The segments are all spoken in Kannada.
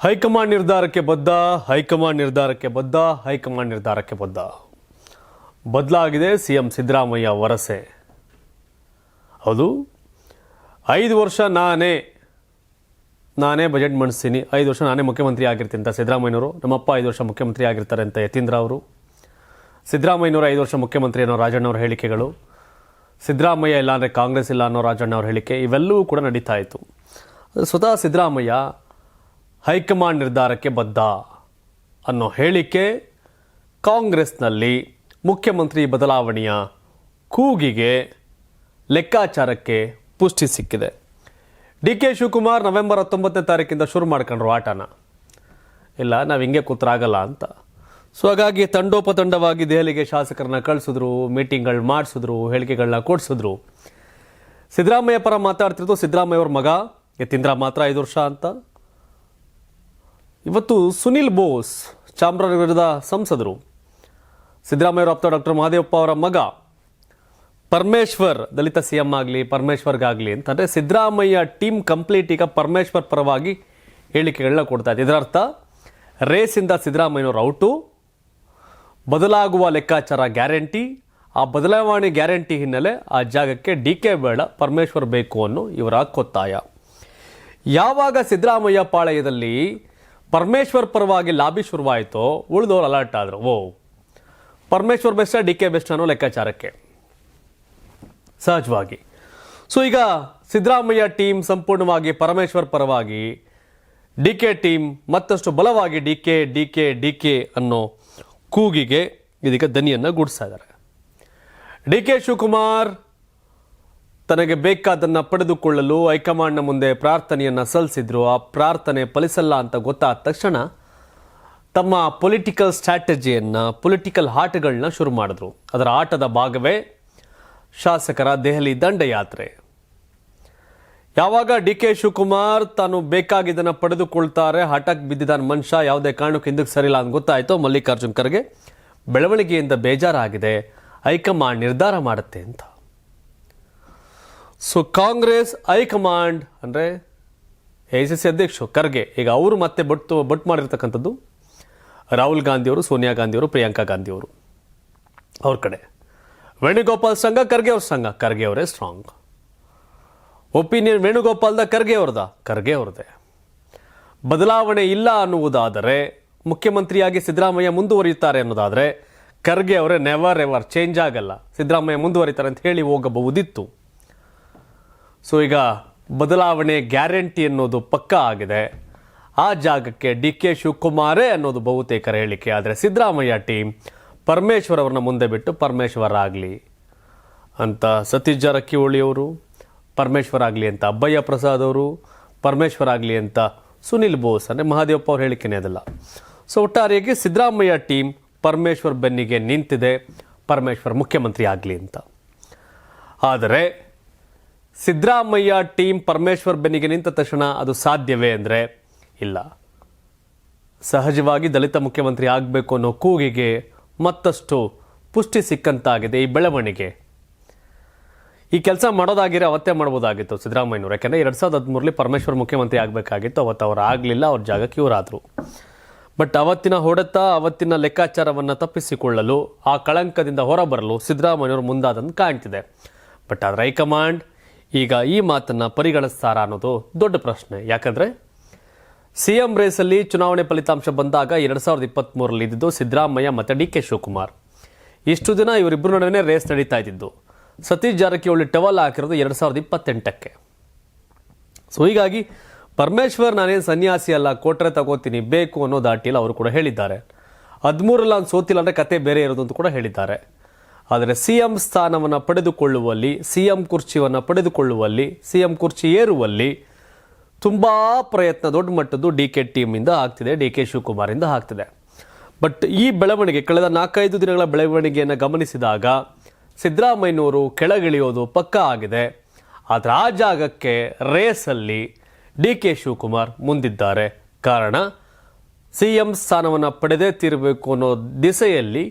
ಹೈಕಮಾಂಡ್ ನಿರ್ಧಾರಕ್ಕೆ ಬದ್ಧ, ಹೈಕಮಾಂಡ್ ನಿರ್ಧಾರಕ್ಕೆ ಬದ್ಧ, ಹೈಕಮಾಂಡ್ ನಿರ್ಧಾರಕ್ಕೆ ಬದ್ಧ. ಬದಲಾಗಿದೆ ಸಿಎಂ ಸಿದ್ದರಾಮಯ್ಯ ವರಸೆ. ಹೌದು, 5 ವರ್ಷ ನಾನೇ ಬಜೆಟ್ ಮಂಡಿಸ್ತೀನಿ, 5 ವರ್ಷ ನಾನೇ ಮುಖ್ಯಮಂತ್ರಿ ಆಗಿರ್ತೀನಿ ಅಂತ ಸಿದ್ದರಾಮಯ್ಯನವರು. ನಮ್ಮಪ್ಪ 5 ವರ್ಷ ಮುಖ್ಯಮಂತ್ರಿ ಆಗಿರ್ತಾರೆ ಅಂತ ಯತೀಂದ್ರ ಅವರು. ಸಿದ್ದರಾಮಯ್ಯನವರು 5 ವರ್ಷ ಮುಖ್ಯಮಂತ್ರಿ ಅನ್ನೋ ರಾಜಣ್ಣವ್ರ ಹೇಳಿಕೆಗಳು, ಸಿದ್ದರಾಮಯ್ಯ ಇಲ್ಲ ಅಂದರೆ ಕಾಂಗ್ರೆಸ್ ಇಲ್ಲ ಅನ್ನೋ ರಾಜಣ್ಣವ್ರ ಹೇಳಿಕೆ, ಇವೆಲ್ಲವೂ ಕೂಡ ನಡೀತಾ ಇತ್ತು. ಸ್ವತಃ ಸಿದ್ದರಾಮಯ್ಯ ಹೈಕಮಾಂಡ್ ನಿರ್ಧಾರಕ್ಕೆ ಬದ್ಧ ಅನ್ನೋ ಹೇಳಿಕೆ ಕಾಂಗ್ರೆಸ್ನಲ್ಲಿ ಮುಖ್ಯಮಂತ್ರಿ ಬದಲಾವಣೆಯ ಕೂಗಿಗೆ, ಲೆಕ್ಕಾಚಾರಕ್ಕೆ ಪುಷ್ಟಿ ಸಿಕ್ಕಿದೆ. ಡಿ.ಕೆ. ಶಿವಕುಮಾರ್ ನವೆಂಬರ್ 19ನೇ ತಾರೀಕಿಂದ ಶುರು ಮಾಡ್ಕೊಂಡ್ರು ಆಟನ. ಇಲ್ಲ, ನಾವು ಹಿಂಗೆ ಕೂತ್ರಾಗಲ್ಲ ಅಂತ. ಸೊ ಹಾಗಾಗಿ ತಂಡೋಪತಂಡವಾಗಿ ದೆಹಲಿಗೆ ಶಾಸಕರನ್ನ ಕಳಿಸಿದ್ರು, ಮೀಟಿಂಗ್ಗಳು ಮಾಡಿಸಿದ್ರು, ಹೇಳಿಕೆಗಳನ್ನ ಕೊಡಿಸಿದ್ರು. ಸಿದ್ದರಾಮಯ್ಯ ಪರ ಮಾತಾಡ್ತಿರೋದು ಸಿದ್ದರಾಮಯ್ಯ ಅವ್ರ ಮಗ ಯತೀಂದ್ರ ಮಾತ್ರ 5 ವರ್ಷ ಅಂತ. ಇವತ್ತು ಸುನಿಲ್ ಬೋಸ್ ಚಾಮರಾಜನಗರದ ಸಂಸದರು, ಸಿದ್ದರಾಮಯ್ಯ ಆಪ್ತ ಡಾಕ್ಟರ್ ಮಹದೇವಪ್ಪ ಅವರ ಮಗ ಪರಮೇಶ್ವರ್ ದಲಿತ ಸಿಎಂ ಆಗಲಿ, ಪರಮೇಶ್ವರ್ಗಾಗಲಿ ಅಂತಂದರೆ ಸಿದ್ದರಾಮಯ್ಯ ಟೀಮ್ ಕಂಪ್ಲೀಟ್ ಈಗ ಪರಮೇಶ್ವರ್ ಪರವಾಗಿ ಹೇಳಿಕೆಗಳನ್ನ ಕೊಡ್ತಾ ಇದೆ. ಇದರರ್ಥ ರೇಸಿಂದ ಸಿದ್ದರಾಮಯ್ಯನವರು ಔಟು, ಬದಲಾಗುವ ಲೆಕ್ಕಾಚಾರ ಗ್ಯಾರಂಟಿ, ಆ ಬದಲಾವಣೆ ಗ್ಯಾರಂಟಿ ಹಿನ್ನೆಲೆ ಆ ಜಾಗಕ್ಕೆ ಡಿ.ಕೆ. ಬೇಡ, ಪರಮೇಶ್ವರ್ ಬೇಕು ಅನ್ನೋ ಇವರ ಒತ್ತಾಯ. ಯಾವಾಗ ಸಿದ್ದರಾಮಯ್ಯ ಪಾಳಯದಲ್ಲಿ ಪರಮೇಶ್ವರ್ ಪರವಾಗಿ ಲಾಬಿ ಶುರುವಾಯಿತೋ ಉಳಿದವರು ಅಲರ್ಟ್ ಆದರು. ಪರಮೇಶ್ವರ್ ಬೆಸ್ಟ್, ಡಿ.ಕೆ. ಬೆಸ್ಟ್ ಅನ್ನೋ ಲೆಕ್ಕಾಚಾರಕ್ಕೆ ಸಹಜವಾಗಿ. ಸೊ ಈಗ ಸಿದ್ದರಾಮಯ್ಯ ಟೀಮ್ ಸಂಪೂರ್ಣವಾಗಿ ಪರಮೇಶ್ವರ್ ಪರವಾಗಿ, ಡಿ.ಕೆ. ಟೀಮ್ ಮತ್ತಷ್ಟು ಬಲವಾಗಿ ಡಿ.ಕೆ. ಅನ್ನೋ ಕೂಗಿಗೆ ಇದೀಗ ದನಿಯನ್ನು ಗೂಡಿಸ್ತಾ ಇದ್ದಾರೆ. ಡಿ.ಕೆ. ಶಿವಕುಮಾರ್ ತನಗೆ ಬೇಕಾದನ್ನು ಪಡೆದುಕೊಳ್ಳಲು ಹೈಕಮಾಂಡ್ನ ಮುಂದೆ ಪ್ರಾರ್ಥನೆಯನ್ನು ಸಲ್ಲಿಸಿದ್ರು. ಆ ಪ್ರಾರ್ಥನೆ ಫಲಿಸಲ್ಲ ಅಂತ ಗೊತ್ತಾದ ತಕ್ಷಣ ತಮ್ಮ ಪೊಲಿಟಿಕಲ್ ಸ್ಟ್ರಾಟಜಿಯನ್ನು, ಪೊಲಿಟಿಕಲ್ ಆಟಗಳನ್ನ ಶುರು ಮಾಡಿದ್ರು. ಅದರ ಆಟದ ಭಾಗವೇ ಶಾಸಕರ ದೆಹಲಿ ದಂಡಯಾತ್ರೆ. ಯಾವಾಗ ಡಿ.ಕೆ. ಶಿವಕುಮಾರ್ ತಾನು ಬೇಕಾಗಿದ್ದನ್ನು ಪಡೆದುಕೊಳ್ತಾರೆ, ಹಠಕ್ಕೆ ಬಿದ್ದಿದ್ದಾನ ಮನುಷ್ಯ, ಯಾವುದೇ ಕಾರಣಕ್ಕೂ ಹಿಂದಕ್ಕೆ ಸರಿಲ್ಲ ಅಂತ ಗೊತ್ತಾಯಿತು ಮಲ್ಲಿಕಾರ್ಜುನ್ ಖರ್ಗೆ ಬೆಳವಣಿಗೆಯಿಂದ ಬೇಜಾರಾಗಿದೆ, ಹೈಕಮಾಂಡ್ ನಿರ್ಧಾರ ಮಾಡುತ್ತೆ ಅಂತ. ಸೊ ಕಾಂಗ್ರೆಸ್ ಹೈಕಮಾಂಡ್ ಅಂದರೆ AICC ಅಧ್ಯಕ್ಷರು ಖರ್ಗೆ, ಈಗ ಅವರು ಮತ್ತೆ ಬಟ್ ಮಾಡಿರ್ತಕ್ಕಂಥದ್ದು ರಾಹುಲ್ ಗಾಂಧಿಯವರು, ಸೋನಿಯಾ ಗಾಂಧಿಯವರು, ಪ್ರಿಯಾಂಕಾ ಗಾಂಧಿಯವರು ಅವ್ರ ಕಡೆ. ವೇಣುಗೋಪಾಲ್ ಸಂಘ ಖರ್ಗೆ ಅವ್ರ ಸಂಘ, ಖರ್ಗೆ ಅವರೇ ಸ್ಟ್ರಾಂಗ್. ಒಪಿನಿಯನ್ ವೇಣುಗೋಪಾಲ್ದ ಖರ್ಗೆ ಅವ್ರದ್ದೇ. ಬದಲಾವಣೆ ಇಲ್ಲ ಅನ್ನುವುದಾದರೆ, ಮುಖ್ಯಮಂತ್ರಿಯಾಗಿ ಸಿದ್ದರಾಮಯ್ಯ ಮುಂದುವರಿಯುತ್ತಾರೆ ಅನ್ನೋದಾದರೆ ಖರ್ಗೆ ಅವರೇ ನೆವರ್ ಎವರ್ ಚೇಂಜ್ ಆಗಲ್ಲ, ಸಿದ್ದರಾಮಯ್ಯ ಮುಂದುವರಿತಾರೆ ಅಂತ ಹೇಳಿ ಹೋಗಬಹುದಿತ್ತು. ಸೊ ಈಗ ಬದಲಾವಣೆ ಗ್ಯಾರಂಟಿ ಅನ್ನೋದು ಪಕ್ಕಾ ಆಗಿದೆ. ಆ ಜಾಗಕ್ಕೆ ಡಿ.ಕೆ. ಶಿವಕುಮಾರೇ ಅನ್ನೋದು ಬಹುತೇಕರ ಹೇಳಿಕೆ. ಆದರೆ ಸಿದ್ದರಾಮಯ್ಯ ಟೀಮ್ ಪರಮೇಶ್ವರ್ ಅವ್ರನ್ನ ಮುಂದೆ ಬಿಟ್ಟು ಪರಮೇಶ್ವರ್ ಆಗಲಿ ಅಂತ ಸತೀಶ್ ಜಾರಕಿಹೊಳಿ ಅವರು, ಪರಮೇಶ್ವರ್ ಆಗಲಿ ಅಂತ ಅಬ್ಬಯ್ಯ ಪ್ರಸಾದ್ ಅವರು, ಪರಮೇಶ್ವರ್ ಆಗಲಿ ಅಂತ ಸುನಿಲ್ ಬೋಸ್ ಅಂದರೆ ಮಹದೇವಪ್ಪ ಅವ್ರ ಹೇಳಿಕೆನೇ ಅದಲ್ಲ. ಸೊ ಒಟ್ಟಾರೆಯಾಗಿ ಸಿದ್ದರಾಮಯ್ಯ ಟೀಮ್ ಪರಮೇಶ್ವರ್ ಬೆನ್ನಿಗೆ ನಿಂತಿದೆ, ಪರಮೇಶ್ವರ್ ಮುಖ್ಯಮಂತ್ರಿ ಆಗಲಿ ಅಂತ. ಆದರೆ ಸಿದ್ದರಾಮಯ್ಯ ಟೀಮ್ ಪರಮೇಶ್ವರ್ ಬೆನ್ನಿಗೆ ನಿಂತ ತಕ್ಷಣ ಅದು ಸಾಧ್ಯವೇ ಅಂದರೆ ಇಲ್ಲ. ಸಹಜವಾಗಿ ದಲಿತ ಮುಖ್ಯಮಂತ್ರಿ ಆಗಬೇಕು ಅನ್ನೋ ಕೂಗಿಗೆ ಮತ್ತಷ್ಟು ಪುಷ್ಟಿ ಸಿಕ್ಕಂತಾಗಿದೆ ಈ ಬೆಳವಣಿಗೆ. ಈ ಕೆಲಸ ಮಾಡೋದಾಗಿರೋ ಅವತ್ತೇ ಮಾಡ್ಬೋದಾಗಿತ್ತು ಸಿದ್ದರಾಮಯ್ಯನವರು. ಯಾಕೆಂದರೆ 2013 ಪರಮೇಶ್ವರ್ ಮುಖ್ಯಮಂತ್ರಿ ಆಗಬೇಕಾಗಿತ್ತು. ಅವತ್ತು ಅವ್ರು ಆಗಲಿಲ್ಲ, ಅವ್ರ ಜಾಗಕ್ಕೆ ಇವರಾದರು. ಬಟ್ ಅವತ್ತಿನ ಹೊಡೆತ, ಅವತ್ತಿನ ಲೆಕ್ಕಾಚಾರವನ್ನು ತಪ್ಪಿಸಿಕೊಳ್ಳಲು, ಆ ಕಳಂಕದಿಂದ ಹೊರಬರಲು ಸಿದ್ದರಾಮಯ್ಯವರು ಮುಂದಾದಂದು ಕಾಣ್ತಿದೆ. ಬಟ್ ಆದರೆ ಹೈಕಮಾಂಡ್ ಈಗ ಈ ಮಾತನ್ನು ಪರಿಗಣಿಸ್ತಾರ ಅನ್ನೋದು ದೊಡ್ಡ ಪ್ರಶ್ನೆ. ಯಾಕಂದರೆ ಸಿಎಂ ರೇಸಲ್ಲಿ ಚುನಾವಣೆ ಫಲಿತಾಂಶ ಬಂದಾಗ 2023ರಲ್ಲಿ ಇದ್ದಿದ್ದು ಸಿದ್ದರಾಮಯ್ಯ ಮತ್ತು ಡಿ.ಕೆ. ಶಿವಕುಮಾರ್. ಇಷ್ಟು ದಿನ ಇವರಿಬ್ಬರು ನಡುವೆ ರೇಸ್ ನಡೀತಾ ಇದ್ದಿದ್ದು. ಸತೀಶ್ ಜಾರಕಿಹೊಳಿ ಟವಲ್ ಹಾಕಿರೋದು 2028ಕ್ಕೆ. ಸೊ ಹೀಗಾಗಿ ಪರಮೇಶ್ವರ್ ನಾನೇನು ಸನ್ಯಾಸಿ ಅಲ್ಲ, ಕೊಟ್ರೆ ತಗೋತೀನಿ, ಬೇಕು ಅನ್ನೋ ದಾಟಿಯಲ್ಲಿ ಅವರು ಕೂಡ ಹೇಳಿದ್ದಾರೆ. 13ರಲ್ಲಿ ನಾನು ಸೋತಿಲ್ಲ ಅಂದರೆ ಕತೆ ಬೇರೆ ಇರೋದು ಅಂತ ಕೂಡ ಹೇಳಿದ್ದಾರೆ. ಆದರೆ ಸಿಎಂ ಸ್ಥಾನವನ್ನು ಪಡೆದುಕೊಳ್ಳುವಲ್ಲಿ, ಸಿಎಂ ಕುರ್ಚಿಯನ್ನು ಪಡೆದುಕೊಳ್ಳುವಲ್ಲಿ, ಸಿಎಂ ಕುರ್ಚಿ ಏರುವಲ್ಲಿ ತುಂಬ ಪ್ರಯತ್ನ ದೊಡ್ಡ ಮಟ್ಟದ್ದು ಡಿ.ಕೆ. ಟೀಮಿಂದ ಆಗ್ತಿದೆ, ಡಿ.ಕೆ. ಶಿವಕುಮಾರಿಂದ ಆಗ್ತಿದೆ. ಬಟ್ ಈ ಬೆಳವಣಿಗೆ, ಕಳೆದ 4-5 ದಿನಗಳ ಬೆಳವಣಿಗೆಯನ್ನು ಗಮನಿಸಿದಾಗ ಸಿದ್ದರಾಮಯ್ಯನವರು ಕೆಳಗಿಳಿಯೋದು ಪಕ್ಕಾ ಆಗಿದೆ. ಆದರೆ ಆ ಜಾಗಕ್ಕೆ ರೇಸಲ್ಲಿ ಡಿ.ಕೆ. ಶಿವಕುಮಾರ್ ಮುಂದಿದ್ದಾರೆ. ಕಾರಣ ಸಿಎಂ ಸ್ಥಾನವನ್ನು ಪಡೆದೇ ತೀರಬೇಕು ಅನ್ನೋ ದಿಸೆಯಲ್ಲಿ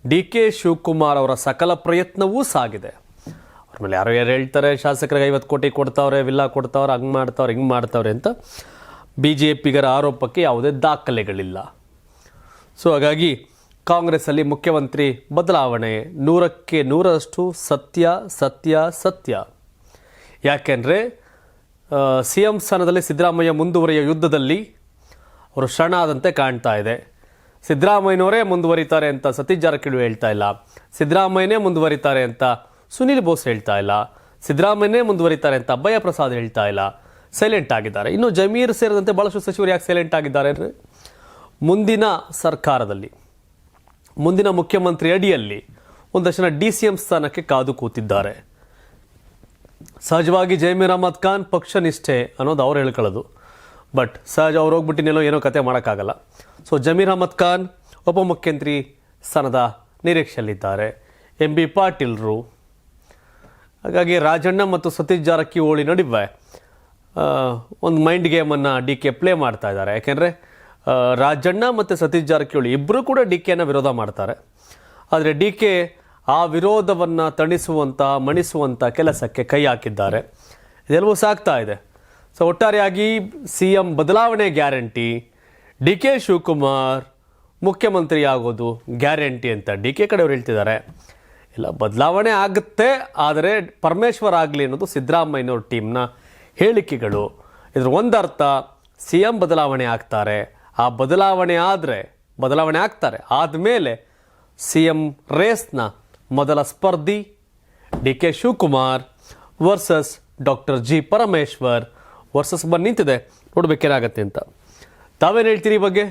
ಡಿ.ಕೆ. ಶಿವಕುಮಾರ್ ಅವರ ಸಕಲ ಪ್ರಯತ್ನವೂ ಸಾಗಿದೆ. ಅವ್ರ ಮೇಲೆ ಯಾರು ಹೇಳ್ತಾರೆ ಶಾಸಕರಿಗೆ 50 ಕೋಟಿ ಕೊಡ್ತಾವ್ರೆ, ವಿಲ್ಲಾ ಕೊಡ್ತಾವ್ರೆ, ಹಂಗೆ ಮಾಡ್ತಾವ್ರೆ, ಹಿಂಗೆ ಮಾಡ್ತಾವ್ರೆ ಅಂತ. BJPಗರ ಆರೋಪಕ್ಕೆ ಯಾವುದೇ ದಾಖಲೆಗಳಿಲ್ಲ. ಸೊ ಹಾಗಾಗಿ ಕಾಂಗ್ರೆಸ್ಸಲ್ಲಿ ಮುಖ್ಯಮಂತ್ರಿ ಬದಲಾವಣೆ 100ಕ್ಕೆ 100ರಷ್ಟು ಸತ್ಯ ಸತ್ಯ ಸತ್ಯ. ಯಾಕೆಂದರೆ CM ಸ್ಥಾನದಲ್ಲಿ ಸಿದ್ದರಾಮಯ್ಯ ಮುಂದುವರಿಯುವ ಯುದ್ಧದಲ್ಲಿ ಅವರು ಶರಣಾದಂತೆ ಕಾಣ್ತಾ ಇದೆ. ಸಿದ್ದರಾಮಯ್ಯನವರೇ ಮುಂದುವರಿತಾರೆ ಅಂತ ಸತೀಶ್ ಜಾರಕಿಹೊಳಿ ಹೇಳ್ತಾ ಇಲ್ಲ, ಸಿದ್ದರಾಮಯ್ಯನೇ ಮುಂದುವರಿತಾರೆ ಅಂತ ಸುನೀಲ್ ಬೋಸ್ ಹೇಳ್ತಾ ಇಲ್ಲ, ಸಿದ್ದರಾಮಯ್ಯನೇ ಮುಂದುವರಿತಾರೆ ಅಂತ ಅಭಯ ಪ್ರಸಾದ್ ಹೇಳ್ತಾ ಇಲ್ಲ, ಸೈಲೆಂಟ್ ಆಗಿದ್ದಾರೆ. ಇನ್ನು ಜಮೀರ್ ಸೇರಿದಂತೆ ಭಾಳಷ್ಟು ಸಚಿವರು ಯಾಕೆ ಸೈಲೆಂಟ್ ಆಗಿದ್ದಾರೆ ಅಂದರೆ ಮುಂದಿನ ಸರ್ಕಾರದಲ್ಲಿ ಮುಂದಿನ ಮುಖ್ಯಮಂತ್ರಿ ಅಡಿಯಲ್ಲಿ ಒಂದಷ್ಟು ಜನ DCM ಸ್ಥಾನಕ್ಕೆ ಕಾದು ಕೂತಿದ್ದಾರೆ. ಸಹಜವಾಗಿ ಜಮೀರ್ ಅಹಮದ್ ಖಾನ್ ಪಕ್ಷ ನಿಷ್ಠೆ ಅನ್ನೋದು ಅವ್ರು ಹೇಳ್ಕೊಳ್ಳೋದು. ಬಟ್ ಸಹಜ ಅವ್ರು ಹೋಗ್ಬಿಟ್ಟಿನೇನೋ ಏನೋ ಕತೆ ಮಾಡೋಕ್ಕಾಗಲ್ಲ. ಸೊ ಜಮೀರ್ ಅಹಮದ್ ಖಾನ್ ಉಪಮುಖ್ಯಮಂತ್ರಿ ಸ್ಥಾನದ ನಿರೀಕ್ಷೆಯಲ್ಲಿದ್ದಾರೆ. MB ಪಾಟೀಲ್ರು. ಹಾಗಾಗಿ ರಾಜಣ್ಣ ಮತ್ತು ಸತೀಶ್ ಜಾರಕಿಹೊಳಿ ನಡುವೆ ಒಂದು ಮೈಂಡ್ ಗೇಮನ್ನು DK ಪ್ಲೇ ಮಾಡ್ತಾ ಇದ್ದಾರೆ. ಯಾಕೆಂದರೆ ರಾಜಣ್ಣ ಮತ್ತು ಸತೀಶ್ ಜಾರಕಿಹೊಳಿ ಇಬ್ಬರು ಕೂಡ DKನ ವಿರೋಧ ಮಾಡ್ತಾರೆ. ಆದರೆ DK ಆ ವಿರೋಧವನ್ನು ಮಣಿಸುವಂಥ ಕೆಲಸಕ್ಕೆ ಕೈ ಹಾಕಿದ್ದಾರೆ. ಇದೆಲ್ಲವೂ ಸಾಗ್ತಾ ಇದೆ. ಸೊ ಒಟ್ಟಾರೆಯಾಗಿ CM ಬದಲಾವಣೆ ಗ್ಯಾರಂಟಿ, DK ಶಿವಕುಮಾರ್ ಮುಖ್ಯಮಂತ್ರಿ ಆಗೋದು ಗ್ಯಾರಂಟಿ ಅಂತ DK ಕಡೆಯವರು ಹೇಳ್ತಿದ್ದಾರೆ. ಇಲ್ಲ, ಬದಲಾವಣೆ ಆಗುತ್ತೆ, ಆದರೆ ಪರಮೇಶ್ವರ್ ಆಗಲಿ ಅನ್ನೋದು ಸಿದ್ದರಾಮಯ್ಯನವ್ರ ಟೀಮ್ನ ಹೇಳಿಕೆಗಳು. ಇದ್ರ ಒಂದರ್ಥ CM ಬದಲಾವಣೆ ಆಗ್ತಾರೆ, ಆ ಬದಲಾವಣೆ ಆಗ್ತಾರೆ ಆದಮೇಲೆ CM ರೇಸ್ನ ಮೊದಲ ಸ್ಪರ್ಧಿ DK Shivakumar versus doctor G Parameshwar versus ಬಂದು ನಿಂತಿದೆ. ನೋಡ್ಬೇಕೇನಾಗತ್ತೆ ಅಂತ. ತಾವೇನು ಹೇಳ್ತೀರಿ ಈ ಬಗ್ಗೆ?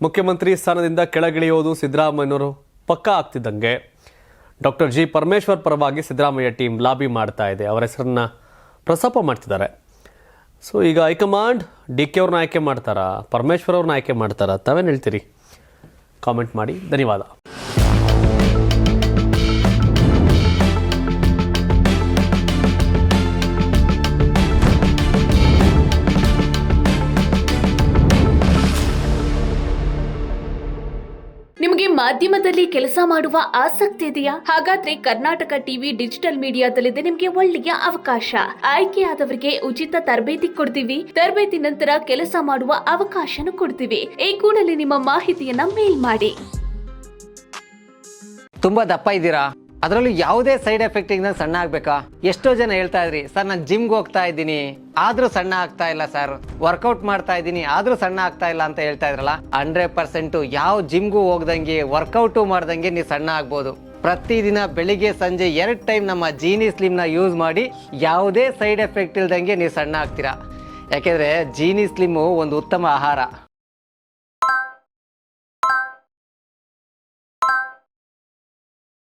ಮುಖ್ಯಮಂತ್ರಿ ಸ್ಥಾನದಿಂದ ಕೆಳಗಿಳಿಯೋದು ಸಿದ್ದರಾಮಯ್ಯನವರು ಪಕ್ಕಾ ಆಗ್ತಿದ್ದಂಗೆ ಡಾಕ್ಟರ್ G ಪರಮೇಶ್ವರ್ ಪರವಾಗಿ ಸಿದ್ದರಾಮಯ್ಯ ಟೀಮ್ ಲಾಬಿ ಮಾಡ್ತಾ ಇದೆ, ಅವರ ಹೆಸರನ್ನ ಪ್ರಸ್ತಾಪ ಮಾಡ್ತಿದ್ದಾರೆ. ಸೊ ಈಗ ಹೈಕಮಾಂಡ್ DK ಅವ್ರನ್ನ ಆಯ್ಕೆ ಮಾಡ್ತಾರಾ, ಪರಮೇಶ್ವರ್ ಅವ್ರನ್ನ ಆಯ್ಕೆ ಮಾಡ್ತಾರಾ? ತಾವೇನು ಹೇಳ್ತೀರಿ? ಕಾಮೆಂಟ್ ಮಾಡಿ. ಧನ್ಯವಾದ. ನಿಮಗೆ ಮಾಧ್ಯಮದಲ್ಲಿ ಕೆಲಸ ಮಾಡುವ ಆಸಕ್ತಿ ಇದೆಯಾ? ಹಾಗಾದ್ರೆ ಕರ್ನಾಟಕ ಟಿವಿ ಡಿಜಿಟಲ್ ಮೀಡಿಯಾದಲ್ಲಿದೆ ನಿಮಗೆ ಒಳ್ಳೆಯ ಅವಕಾಶ. ಆಯ್ಕೆಯಾದವರಿಗೆ ಉಚಿತ ತರಬೇತಿ ಕೊಡ್ತೀವಿ. ತರಬೇತಿ ನಂತರ ಕೆಲಸ ಮಾಡುವ ಅವಕಾಶನೂ ಕೊಡ್ತೀವಿ. ಈ ಕೂಡಲೇ ನಿಮ್ಮ ಮಾಹಿತಿಯನ್ನ ಮೇಲ್ ಮಾಡಿ. ತುಂಬಾ ದಪ್ಪ ಇದ್ದೀರಾ? ಅದರಲ್ಲೂ ಯಾವುದೇ ಸೈಡ್ ಎಫೆಕ್ಟ್ ಇಂದ ಸಣ್ಣ ಆಗ್ಬೇಕಾ? ಎಷ್ಟೋ ಜನ ಹೇಳ್ತಾ ಇದ್ರಿ, ಸರ್ ನಾನು ಜಿಮ್ಗೆ ಹೋಗ್ತಾ ಇದ್ದೀನಿ ಆದ್ರೂ ಸಣ್ಣ ಆಗ್ತಾ ಇಲ್ಲ ಸರ್, ವರ್ಕೌಟ್ ಮಾಡ್ತಾ ಇದ್ದೀನಿ ಆದ್ರೂ ಸಣ್ಣ ಆಗ್ತಾ ಇಲ್ಲ ಅಂತ ಹೇಳ್ತಾ ಇದ್ರಲ್ಲ. 100% ಯಾವ ಜಿಮ್ಗೂ ಹೋಗ್ದಂಗೆ ವರ್ಕೌಟು ಮಾಡ್ದಂಗೆ ನೀವು ಸಣ್ಣ ಆಗ್ಬೋದು. ಪ್ರತಿದಿನ ಬೆಳಿಗ್ಗೆ ಸಂಜೆ 2 ಟೈಮ್ ನಮ್ಮ ಜೀನಿ ಸ್ಲಿಮ್ ನ ಯೂಸ್ ಮಾಡಿ ಯಾವುದೇ ಸೈಡ್ ಎಫೆಕ್ಟ್ ಇಲ್ದಂಗೆ ನೀವು ಸಣ್ಣ ಆಗ್ತೀರಾ. ಯಾಕೆಂದ್ರೆ ಜೀನಿ ಸ್ಲಿಮ್ ಒಂದು ಉತ್ತಮ ಆಹಾರ.